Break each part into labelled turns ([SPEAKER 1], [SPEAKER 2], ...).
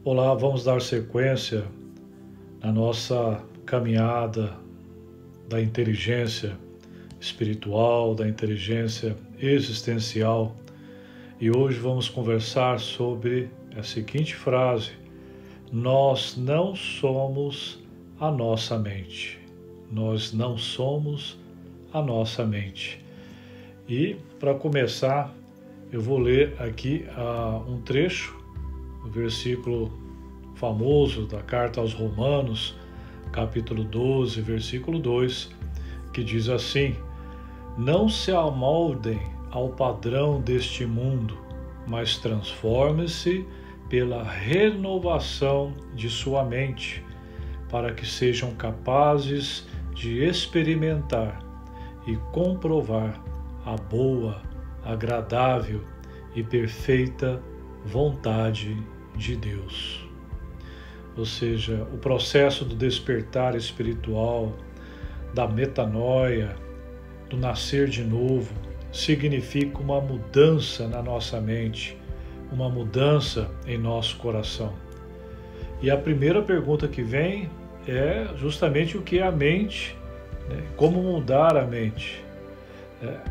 [SPEAKER 1] Olá, vamos dar sequência na nossa caminhada da inteligência espiritual, da inteligência existencial. E hoje vamos conversar sobre a seguinte frase: nós não somos a nossa mente. Nós não somos a nossa mente. E para começar, eu vou ler aqui um trecho, o versículo famoso da carta aos Romanos, capítulo 12, versículo 2, que diz assim: não se amoldem ao padrão deste mundo, mas transformem-se pela renovação de sua mente, para que sejam capazes de experimentar e comprovar a boa, agradável e perfeita vontade de Deus. Ou seja, o processo do despertar espiritual, da metanoia, do nascer de novo, significa uma mudança na nossa mente, uma mudança em nosso coração. E a primeira pergunta que vem é justamente o que é a mente, né? Como mudar a mente.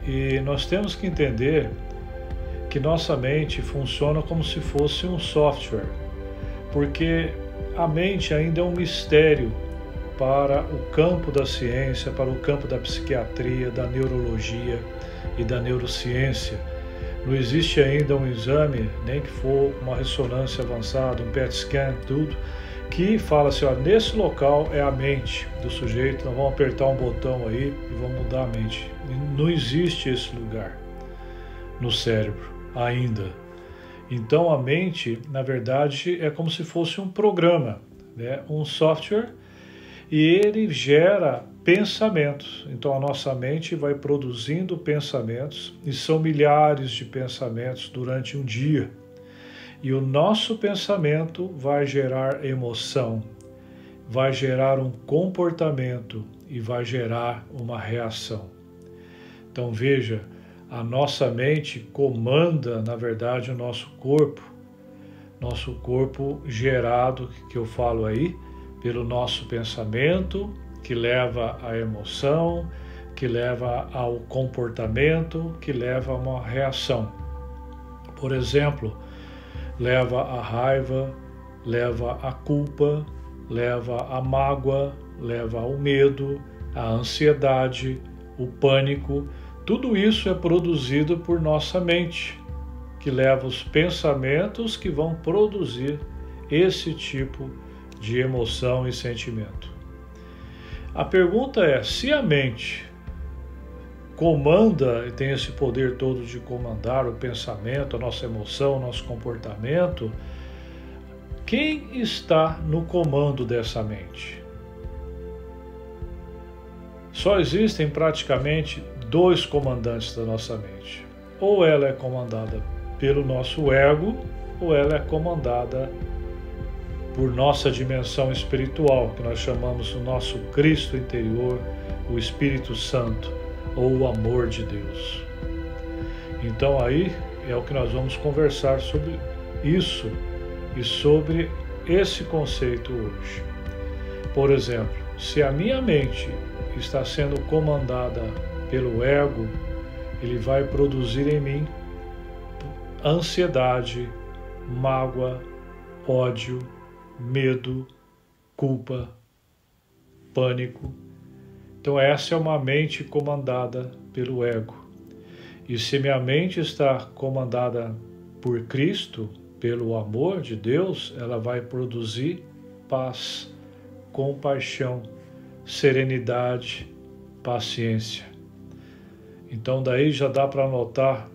[SPEAKER 1] E nós temos que entender que nossa mente funciona como se fosse um software, porque a mente ainda é um mistério para o campo da ciência, para o campo da psiquiatria, da neurologia e da neurociência. Não existe ainda um exame, nem que for uma ressonância avançada, um PET scan, tudo, que fala assim, ó, nesse local é a mente do sujeito, nós vamos apertar um botão aí e vamos mudar a mente. Não existe esse lugar no cérebro ainda. Então a mente, na verdade, é como se fosse um programa, né? Um software, e ele gera pensamentos. Então a nossa mente vai produzindo pensamentos, e são milhares de pensamentos durante um dia. E o nosso pensamento vai gerar emoção, vai gerar um comportamento e vai gerar uma reação. Então veja, a nossa mente comanda, na verdade, o nosso corpo gerado, que eu falo aí, pelo nosso pensamento, que leva à emoção, que leva ao comportamento, que leva a uma reação. Por exemplo, leva à raiva, leva à culpa, leva à mágoa, leva ao medo, à ansiedade, o pânico. Tudo isso é produzido por nossa mente, que leva os pensamentos que vão produzir esse tipo de emoção e sentimento. A pergunta é, se a mente comanda e tem esse poder todo de comandar o pensamento, a nossa emoção, o nosso comportamento, quem está no comando dessa mente? Só existem praticamente dois comandantes da nossa mente. Ou ela é comandada pelo nosso ego, ou ela é comandada por nossa dimensão espiritual, que nós chamamos o nosso Cristo interior, o Espírito Santo, ou o amor de Deus. Então aí é o que nós vamos conversar sobre isso e sobre esse conceito hoje. Por exemplo, se a minha mente está sendo comandada pelo ego, ele vai produzir em mim ansiedade, mágoa, ódio, medo, culpa, pânico. Então essa é uma mente comandada pelo ego. E se minha mente está comandada por Cristo, pelo amor de Deus, ela vai produzir paz, compaixão, serenidade, paciência. Então daí já dá para notar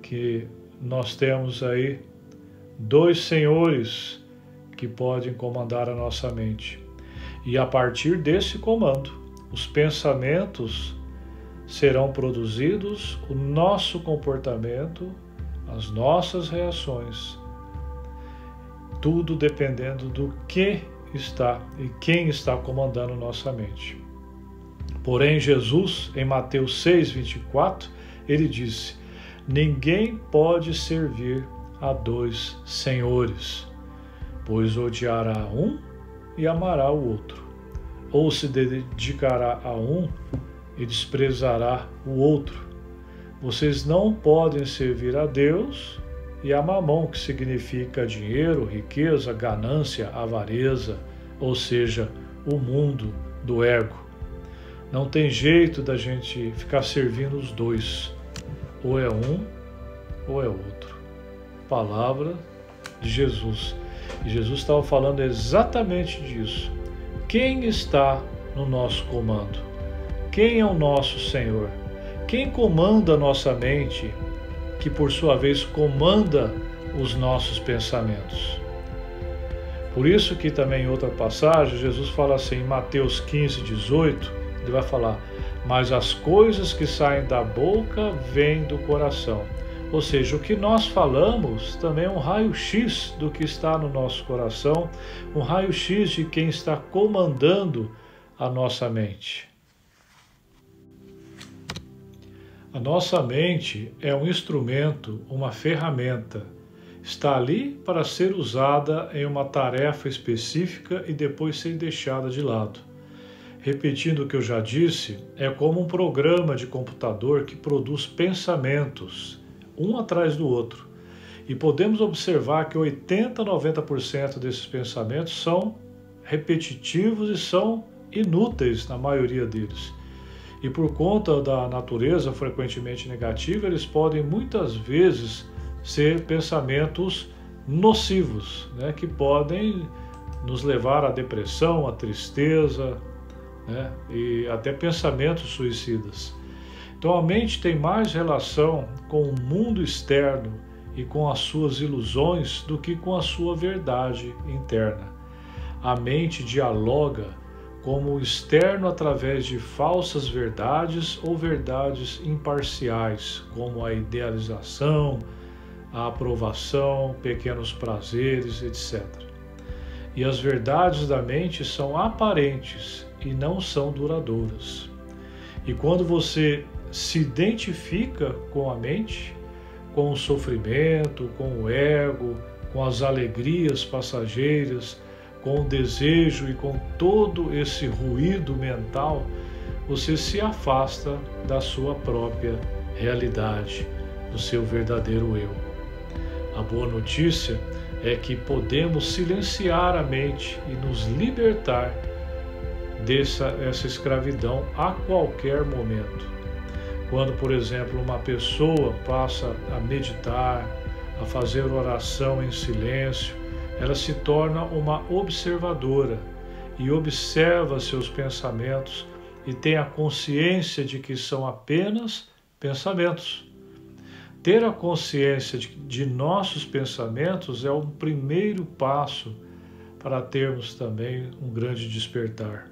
[SPEAKER 1] que nós temos aí dois senhores que podem comandar a nossa mente. E a partir desse comando, os pensamentos serão produzidos, o nosso comportamento, as nossas reações, tudo dependendo do que está e quem está comandando nossa mente. Porém, Jesus, em Mateus 6:24, ele disse: ninguém pode servir a dois senhores, pois odiará um e amará o outro, ou se dedicará a um e desprezará o outro. Vocês não podem servir a Deus e a Mamon, que significa dinheiro, riqueza, ganância, avareza, ou seja, o mundo do ego. Não tem jeito da gente ficar servindo os dois. Ou é um ou é outro. Palavra de Jesus. E Jesus estava falando exatamente disso. Quem está no nosso comando? Quem é o nosso Senhor? Quem comanda a nossa mente, que por sua vez comanda os nossos pensamentos? Por isso que também em outra passagem, Jesus fala assim, em Mateus 15, 18, ele vai falar, mas as coisas que saem da boca vêm do coração. Ou seja, o que nós falamos também é um raio-x do que está no nosso coração, um raio-x de quem está comandando a nossa mente. A nossa mente é um instrumento, uma ferramenta. Está ali para ser usada em uma tarefa específica e depois ser deixada de lado. Repetindo o que eu já disse, é como um programa de computador que produz pensamentos, um atrás do outro. E podemos observar que 80 a 90% desses pensamentos são repetitivos e são inúteis na maioria deles. E por conta da natureza frequentemente negativa, eles podem muitas vezes ser pensamentos nocivos, né, que podem nos levar à depressão, à tristeza, né, e até pensamentos suicidas. Então a mente tem mais relação com o mundo externo e com as suas ilusões do que com a sua verdade interna. A mente dialoga como o externo através de falsas verdades ou verdades imparciais, como a idealização, a aprovação, pequenos prazeres, etc. E as verdades da mente são aparentes e não são duradouras. E quando você se identifica com a mente, com o sofrimento, com o ego, com as alegrias passageiras, com o desejo e com todo esse ruído mental, você se afasta da sua própria realidade, do seu verdadeiro eu. A boa notícia é que podemos silenciar a mente e nos libertar dessa escravidão a qualquer momento. Quando, por exemplo, uma pessoa passa a meditar, a fazer oração em silêncio, ela se torna uma observadora e observa seus pensamentos e tem a consciência de que são apenas pensamentos. Ter a consciência de nossos pensamentos é um primeiro passo para termos também um grande despertar.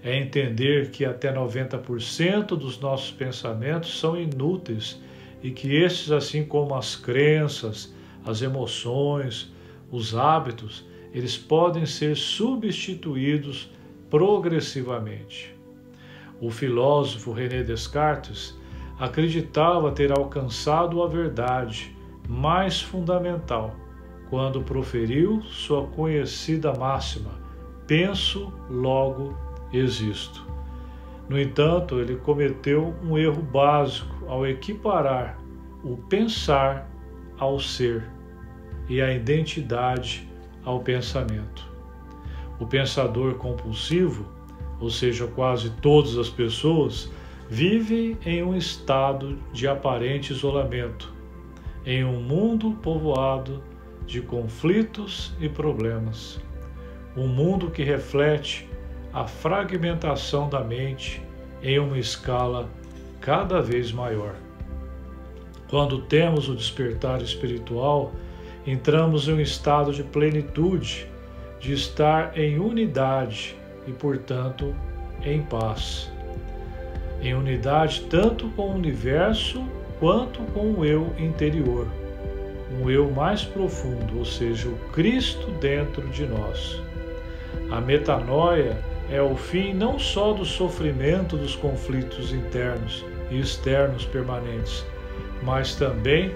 [SPEAKER 1] É entender que até 90% dos nossos pensamentos são inúteis e que estes, assim como as crenças, as emoções, os hábitos, eles podem ser substituídos progressivamente. O filósofo René Descartes acreditava ter alcançado a verdade mais fundamental quando proferiu sua conhecida máxima: penso, logo existo. No entanto, ele cometeu um erro básico ao equiparar o pensar ao ser e a identidade ao pensamento. O pensador compulsivo, ou seja, quase todas as pessoas, vive em um estado de aparente isolamento, em um mundo povoado de conflitos e problemas. Um mundo que reflete a fragmentação da mente em uma escala cada vez maior. Quando temos o despertar espiritual, entramos em um estado de plenitude, de estar em unidade e, portanto, em paz. Em unidade tanto com o universo quanto com o eu interior, um eu mais profundo, ou seja, o Cristo dentro de nós. A metanoia é o fim não só do sofrimento dos conflitos internos e externos permanentes, mas também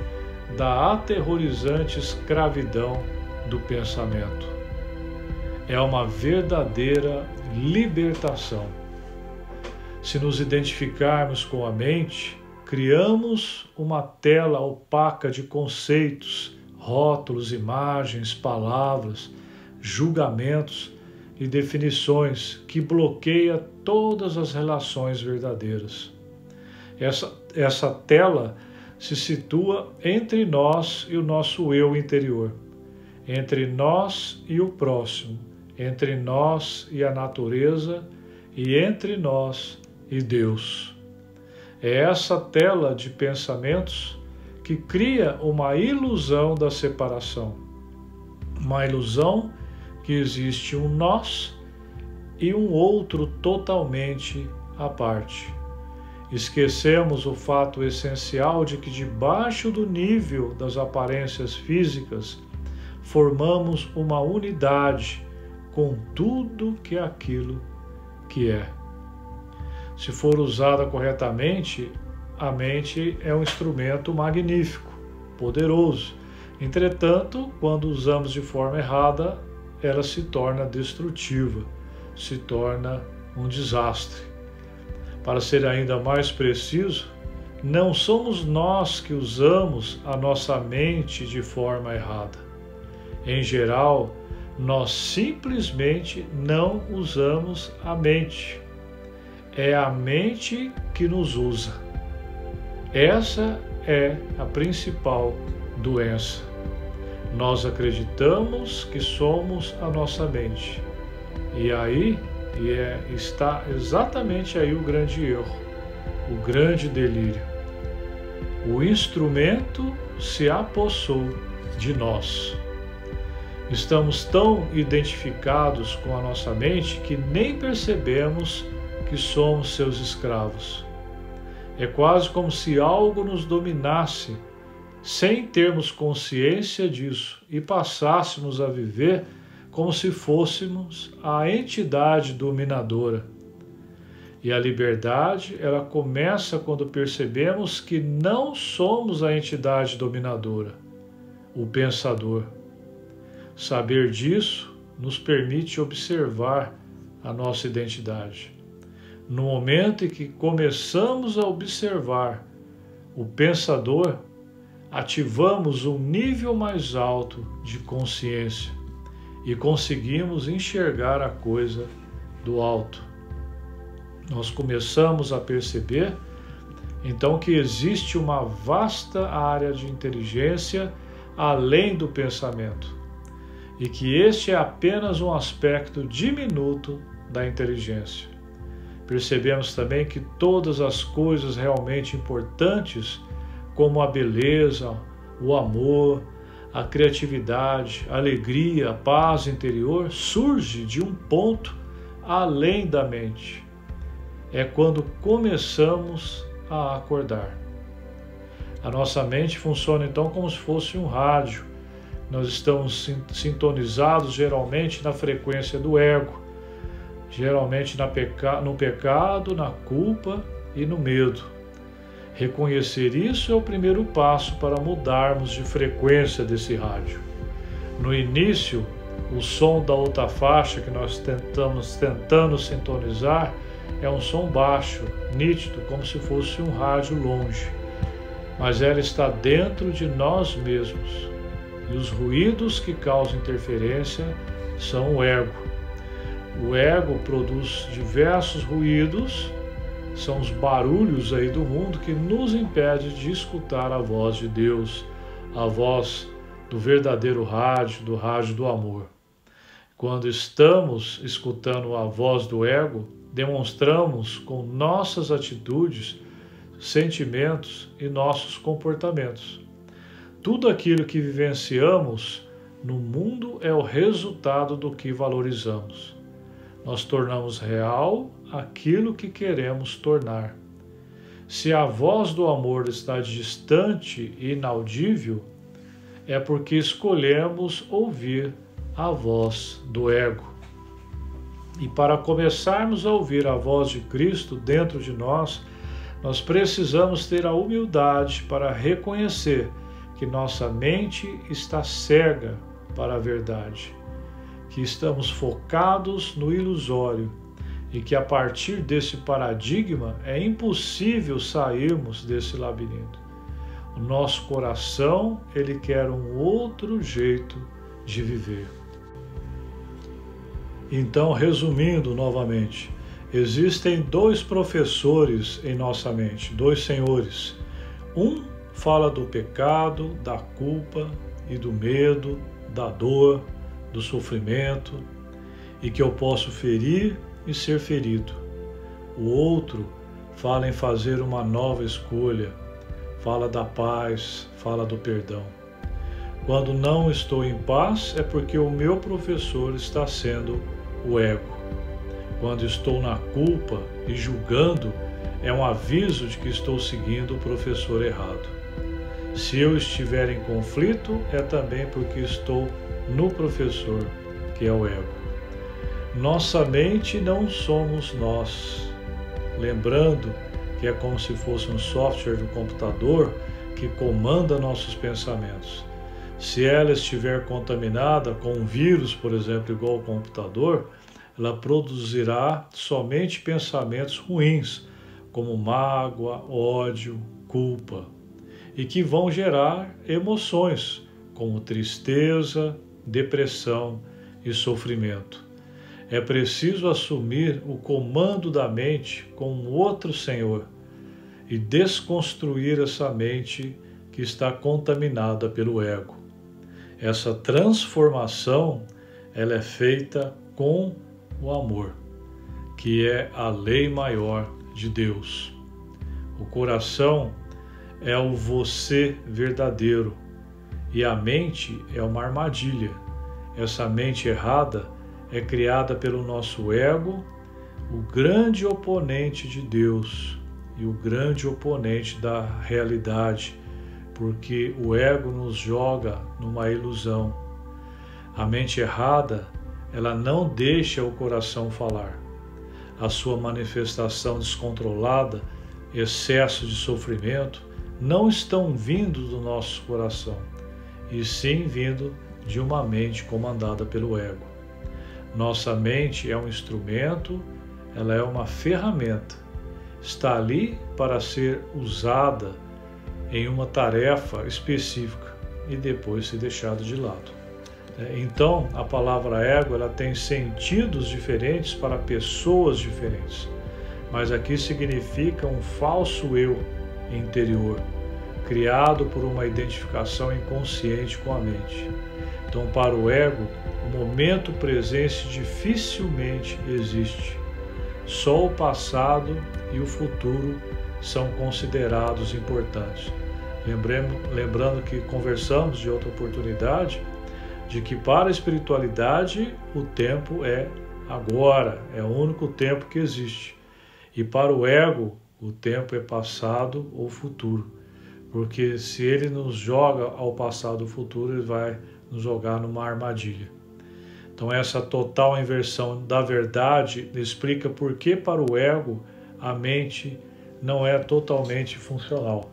[SPEAKER 1] da aterrorizante escravidão do pensamento. É uma verdadeira libertação. Se nos identificarmos com a mente, criamos uma tela opaca de conceitos, rótulos, imagens, palavras, julgamentos e definições que bloqueia todas as relações verdadeiras. Essa tela se situa entre nós e o nosso eu interior, entre nós e o próximo, entre nós e a natureza e entre nós e Deus. É essa tela de pensamentos que cria uma ilusão da separação, uma ilusão que existe um nós e um outro totalmente à parte. Esquecemos o fato essencial de que debaixo do nível das aparências físicas formamos uma unidade com tudo que é aquilo que é. Se for usada corretamente, a mente é um instrumento magnífico, poderoso. Entretanto, quando usamos de forma errada, ela se torna destrutiva, se torna um desastre. Para ser ainda mais preciso, não somos nós que usamos a nossa mente de forma errada. Em geral, nós simplesmente não usamos a mente. É a mente que nos usa. Essa é a principal doença. Nós acreditamos que somos a nossa mente. E aí está exatamente aí o grande erro, o grande delírio. O instrumento se apossou de nós. Estamos tão identificados com a nossa mente que nem percebemos que somos seus escravos. É quase como se algo nos dominasse, sem termos consciência disso, e passássemos a viver como se fôssemos a entidade dominadora. E a liberdade, ela começa quando percebemos que não somos a entidade dominadora, o pensador. Saber disso nos permite observar a nossa identidade. No momento em que começamos a observar o pensador, ativamos um nível mais alto de consciência e conseguimos enxergar a coisa do alto. Nós começamos a perceber, então, que existe uma vasta área de inteligência além do pensamento e que este é apenas um aspecto diminuto da inteligência. Percebemos também que todas as coisas realmente importantes, como a beleza, o amor, a criatividade, a alegria, a paz interior, surge de um ponto além da mente. É quando começamos a acordar. A nossa mente funciona então como se fosse um rádio. Nós estamos sintonizados geralmente na frequência do ego, geralmente no pecado, na culpa e no medo. Reconhecer isso é o primeiro passo para mudarmos de frequência desse rádio. No início, o som da outra faixa que nós estamos tentando sintonizar é um som baixo, nítido, como se fosse um rádio longe. Mas ela está dentro de nós mesmos. E os ruídos que causam interferência são o ego. O ego produz diversos ruídos, são os barulhos aí do mundo que nos impede de escutar a voz de Deus, a voz do verdadeiro rádio, do rádio do amor. Quando estamos escutando a voz do ego, demonstramos com nossas atitudes, sentimentos e nossos comportamentos. Tudo aquilo que vivenciamos no mundo é o resultado do que valorizamos. Nós tornamos real aquilo que queremos tornar. Se a voz do amor está distante e inaudível, é porque escolhemos ouvir a voz do ego. E para começarmos a ouvir a voz de Cristo dentro de nós, nós precisamos ter a humildade para reconhecer que nossa mente está cega para a verdade, que estamos focados no ilusório e que a partir desse paradigma é impossível sairmos desse labirinto. O nosso coração, ele quer um outro jeito de viver. Então, resumindo novamente, existem dois professores em nossa mente, dois senhores. Um fala do pecado, da culpa e do medo, da dor, do sofrimento, e que eu posso ferir e ser ferido. O outro fala em fazer uma nova escolha, fala da paz, fala do perdão. Quando não estou em paz, é porque o meu professor está sendo o ego. Quando estou na culpa e julgando, é um aviso de que estou seguindo o professor errado. Se eu estiver em conflito, é também porque estou no professor, que é o ego. Nossa mente não somos nós. Lembrando que é como se fosse um software do computador que comanda nossos pensamentos. Se ela estiver contaminada com um vírus, por exemplo, igual ao computador, ela produzirá somente pensamentos ruins, como mágoa, ódio, culpa, e que vão gerar emoções, como tristeza, depressão e sofrimento. É preciso assumir o comando da mente com um outro senhor e desconstruir essa mente que está contaminada pelo ego. Essa transformação, ela é feita com o amor, que é a lei maior de Deus. O coração é o você verdadeiro e a mente é uma armadilha. Essa mente errada é criada pelo nosso ego, o grande oponente de Deus e o grande oponente da realidade, porque o ego nos joga numa ilusão. A mente errada, ela não deixa o coração falar. A sua manifestação descontrolada, excesso de sofrimento, não estão vindo do nosso coração, e sim vindo de uma mente comandada pelo ego. Nossa mente é um instrumento, ela é uma ferramenta. Está ali para ser usada em uma tarefa específica e depois ser deixada de lado. Então, a palavra ego, ela tem sentidos diferentes para pessoas diferentes, mas aqui significa um falso eu interior, criado por uma identificação inconsciente com a mente. Então, para o ego, o momento presente dificilmente existe. Só o passado e o futuro são considerados importantes. Lembrando que conversamos de outra oportunidade, de que para a espiritualidade o tempo é agora, é o único tempo que existe. E para o ego, o tempo é passado ou futuro. Porque se ele nos joga ao passado ou futuro, ele vai nos jogar numa armadilha. Então essa total inversão da verdade explica por que para o ego a mente não é totalmente funcional.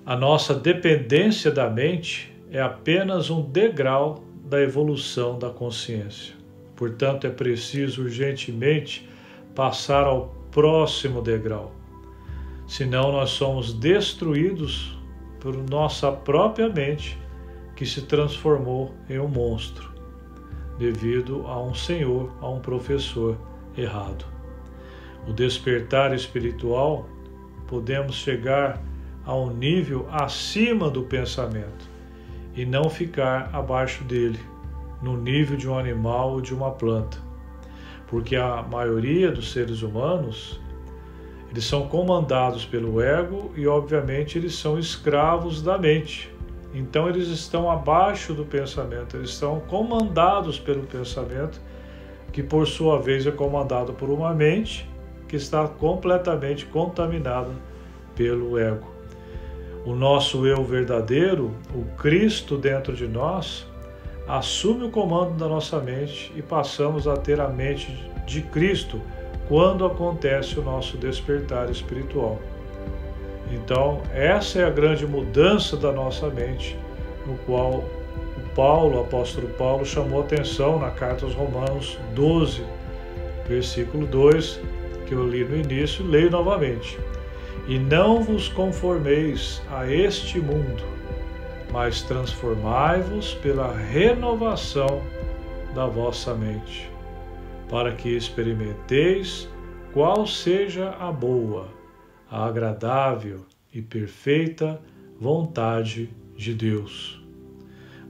[SPEAKER 1] A nossa dependência da mente é apenas um degrau da evolução da consciência. Portanto, é preciso urgentemente passar ao próximo degrau. Senão nós somos destruídos por nossa própria mente, que se transformou em um monstro, devido a um senhor, a um professor errado. O despertar espiritual, podemos chegar a um nível acima do pensamento e não ficar abaixo dele, no nível de um animal ou de uma planta. Porque a maioria dos seres humanos, eles são comandados pelo ego e, obviamente, eles são escravos da mente. Então, eles estão abaixo do pensamento, eles estão comandados pelo pensamento, que, por sua vez, é comandado por uma mente que está completamente contaminada pelo ego. O nosso eu verdadeiro, o Cristo dentro de nós, assume o comando da nossa mente e passamos a ter a mente de Cristo quando acontece o nosso despertar espiritual. Então, essa é a grande mudança da nossa mente, no qual o Paulo, o apóstolo Paulo, chamou atenção na carta aos Romanos 12, versículo 2, que eu li no início, leio novamente. E não vos conformeis a este mundo, mas transformai-vos pela renovação da vossa mente, para que experimenteis qual seja a boa, a agradável e perfeita vontade de Deus.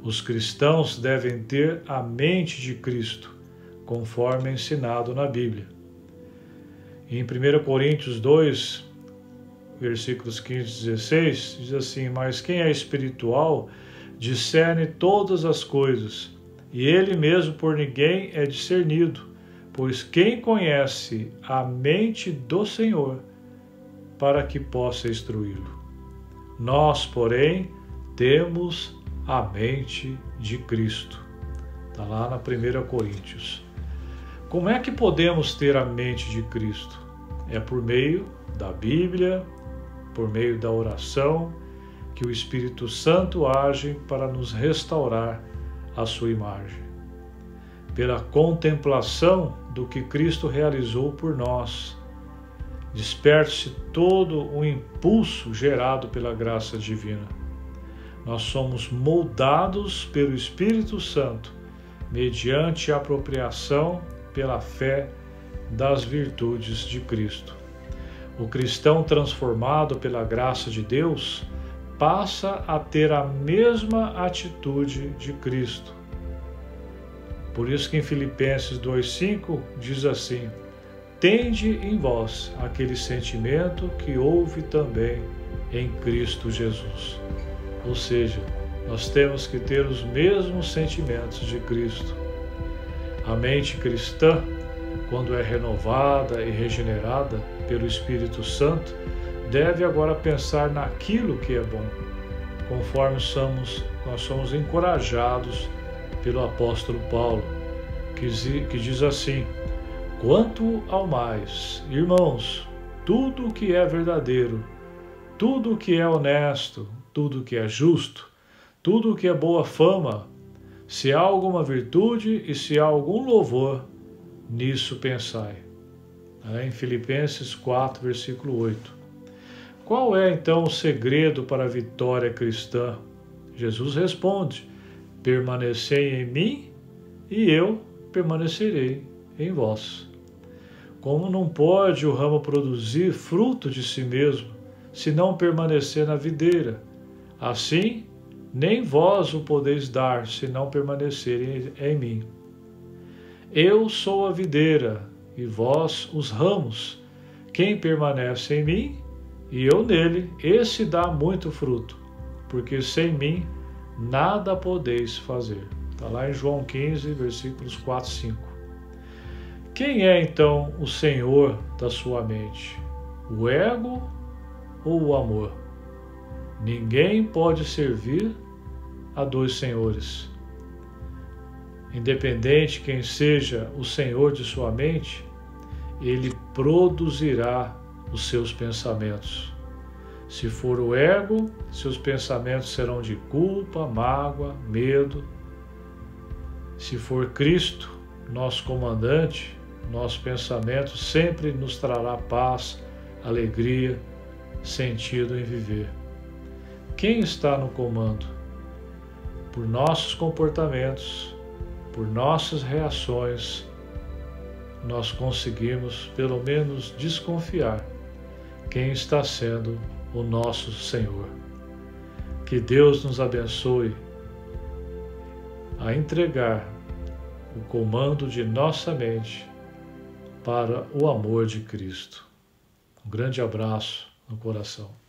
[SPEAKER 1] Os cristãos devem ter a mente de Cristo, conforme ensinado na Bíblia. Em 1 Coríntios 2, versículos 15 e 16, diz assim: mas quem é espiritual discerne todas as coisas, e ele mesmo por ninguém é discernido, pois quem conhece a mente do Senhor, para que possa instruí-lo? Nós, porém, temos a mente de Cristo. Está lá na 1 Coríntios. Como é que podemos ter a mente de Cristo? É por meio da Bíblia, por meio da oração, que o Espírito Santo age para nos restaurar a sua imagem. Pela contemplação do que Cristo realizou por nós, desperte-se todo o impulso gerado pela graça divina. Nós somos moldados pelo Espírito Santo, mediante a apropriação pela fé das virtudes de Cristo. O cristão transformado pela graça de Deus passa a ter a mesma atitude de Cristo. Por isso que em Filipenses 2,5 diz assim: tende em vós aquele sentimento que houve também em Cristo Jesus. Ou seja, nós temos que ter os mesmos sentimentos de Cristo. A mente cristã, quando é renovada e regenerada pelo Espírito Santo, deve agora pensar naquilo que é bom, conforme nós somos encorajados pelo apóstolo Paulo, que diz assim: quanto ao mais, irmãos, tudo o que é verdadeiro, tudo o que é honesto, tudo o que é justo, tudo o que é boa fama, se há alguma virtude e se há algum louvor, nisso pensai. Em Filipenses 4, versículo 8. Qual é então o segredo para a vitória cristã? Jesus responde: permanecei em mim e eu permanecerei em vós. Como não pode o ramo produzir fruto de si mesmo, se não permanecer na videira? Assim, nem vós o podeis dar, se não permanecerem em mim. Eu sou a videira, e vós os ramos. Quem permanece em mim, e eu nele, esse dá muito fruto, porque sem mim nada podeis fazer. Está lá em João 15, versículos 4 e 5. Quem é então o Senhor da sua mente? O ego ou o amor? Ninguém pode servir a dois senhores. Independente quem seja o Senhor de sua mente, ele produzirá os seus pensamentos. Se for o ego, seus pensamentos serão de culpa, mágoa, medo. Se for Cristo, nosso comandante, nosso pensamento sempre nos trará paz, alegria, sentido em viver. Quem está no comando? Por nossos comportamentos, por nossas reações, nós conseguimos pelo menos desconfiar quem está sendo o nosso Senhor. Que Deus nos abençoe a entregar o comando de nossa mente para o amor de Cristo. Um grande abraço no coração.